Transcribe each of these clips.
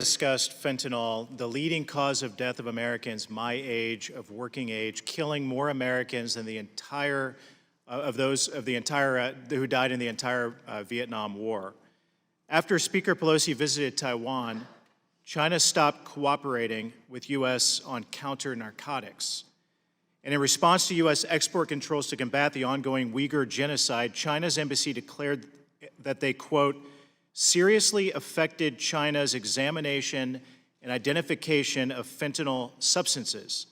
discussed fentanyl, the leading cause of death of Americans my age, of working age, killing more Americans than the entire who died in the entire Vietnam War. After Speaker Pelosi visited Taiwan, China stopped cooperating with U.S. on counter-narcotics. And in response to U.S. export controls to combat the ongoing Uyghur genocide, China's embassy declared that they, quote, seriously affected China's examination and identification of fentanyl substances.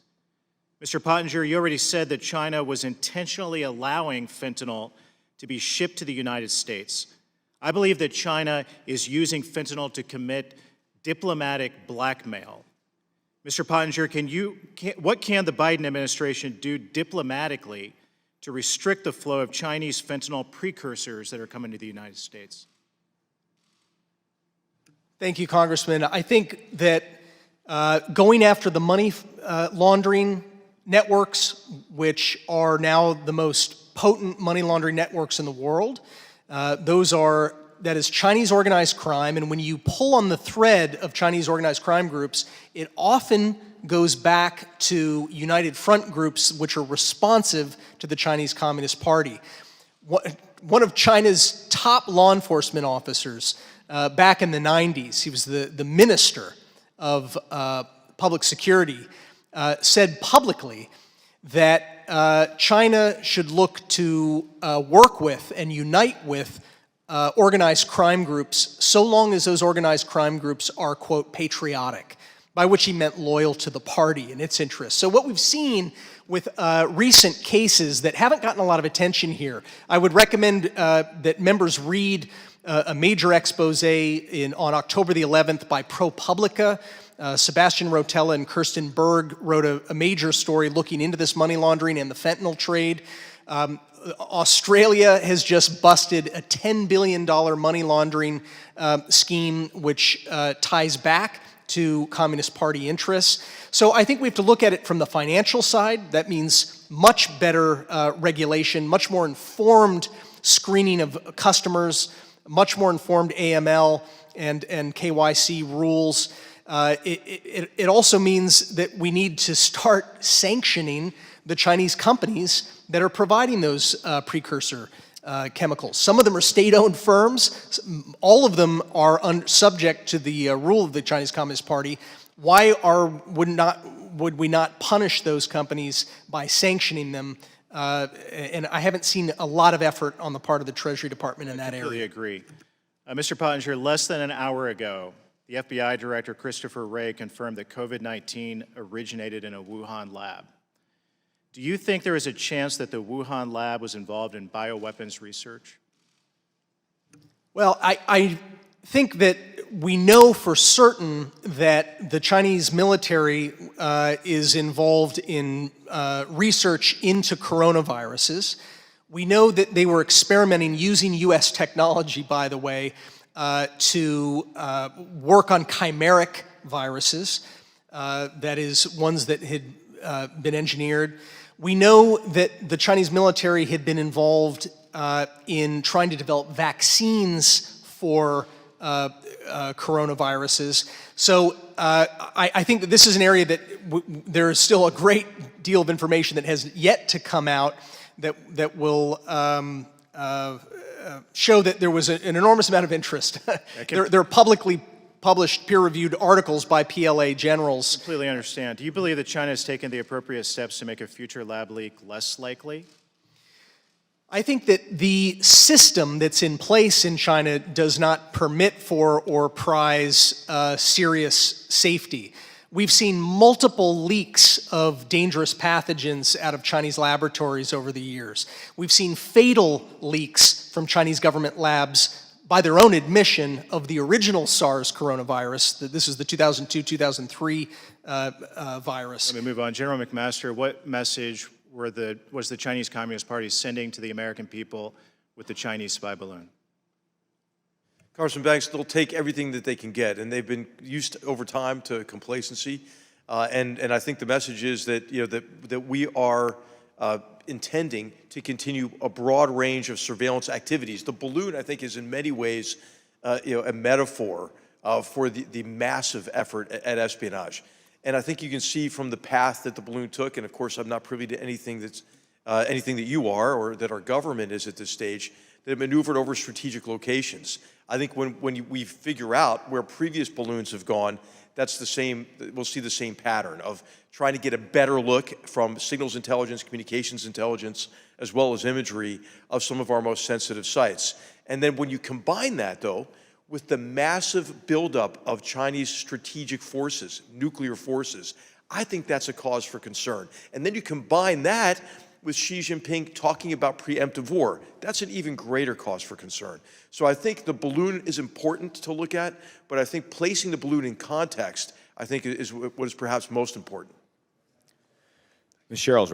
Mr. Pottinger, you already said that China was intentionally allowing fentanyl to be shipped to the United States. I believe that China is using fentanyl to commit diplomatic blackmail. Mr. Pottinger, what can the Biden administration do diplomatically to restrict the flow of Chinese fentanyl precursors that are coming to the United States? Thank you, Congressman. I think that going after the money laundering networks, which are now the most potent money laundering networks in the world, that is Chinese organized crime, and when you pull on the thread of Chinese organized crime groups, it often goes back to United Front groups which are responsive to the Chinese Communist Party. One of China's top law enforcement officers back in the 90s, he was the minister of public security, said publicly that China should look to work with and unite with organized crime groups so long as those organized crime groups are, quote, patriotic, by which he meant loyal to the party and its interests. So what we've seen with recent cases that haven't gotten a lot of attention here, I would recommend that members read a major expose on October the 11th by ProPublica. Sebastian Rotella and Kirsten Berg wrote a major story looking into this money laundering and the fentanyl trade. Australia has just busted a $10 billion money laundering scheme which ties back to Communist Party interests. So I think we have to look at it from the financial side. That means much better regulation, much more informed screening of customers, much more informed AML and KYC rules. It also means that we need to start sanctioning the Chinese companies that are providing those precursor chemicals. Some of them are state-owned firms. All of them are subject to the rule of the Chinese Communist Party. Why would we not punish those companies by sanctioning them? And I haven't seen a lot of effort on the part of the Treasury Department in that area. I completely agree. Mr. Pottinger, less than an hour ago, the FBI Director Christopher Wray confirmed that COVID-19 originated in a Wuhan lab. Do you think there is a chance that the Wuhan lab was involved in bioweapons research? Well, I think that we know for certain that the Chinese military is involved in research into coronaviruses. We know that they were experimenting using U.S. technology, by the way, to work on chimeric viruses, that is, ones that had been engineered. We know that the Chinese military had been involved in trying to develop vaccines for coronaviruses. So I think that this is an area that there is still a great deal of information that has yet to come out that will show that there was an enormous amount of interest. There are publicly published peer-reviewed articles by PLA generals. I completely understand. Do you believe that China has taken the appropriate steps to make a future lab leak less likely? I think that the system that's in place in China does not permit for or prize serious safety. We've seen multiple leaks of dangerous pathogens out of Chinese laboratories over the years. We've seen fatal leaks from Chinese government labs by their own admission of the original SARS coronavirus. This is the 2002-2003 virus. Let me move on. General McMaster, what message was the Chinese Communist Party sending to the American people with the Chinese spy balloon? Congressman Banks, they'll take everything that they can get, and they've been used over time to complacency. And I think the message is that that we are intending to continue a broad range of surveillance activities. The balloon, I think, is in many ways a metaphor for the massive effort at espionage. And I think you can see from the path that the balloon took, and of course I'm not privy to anything that's anything that you are or that our government is at this stage, that it maneuvered over strategic locations. I think when we figure out where previous balloons have gone, that's the same, we'll see the same pattern of trying to get a better look from signals intelligence, communications intelligence, as well as imagery of some of our most sensitive sites. And then when you combine that, though, with the massive buildup of Chinese strategic forces, nuclear forces, I think that's a cause for concern. And then you combine that with Xi Jinping talking about preemptive war, that's an even greater cause for concern. So I think the balloon is important to look at, but I think placing the balloon in context, I think, is what is perhaps most important. Ms. Sherrills.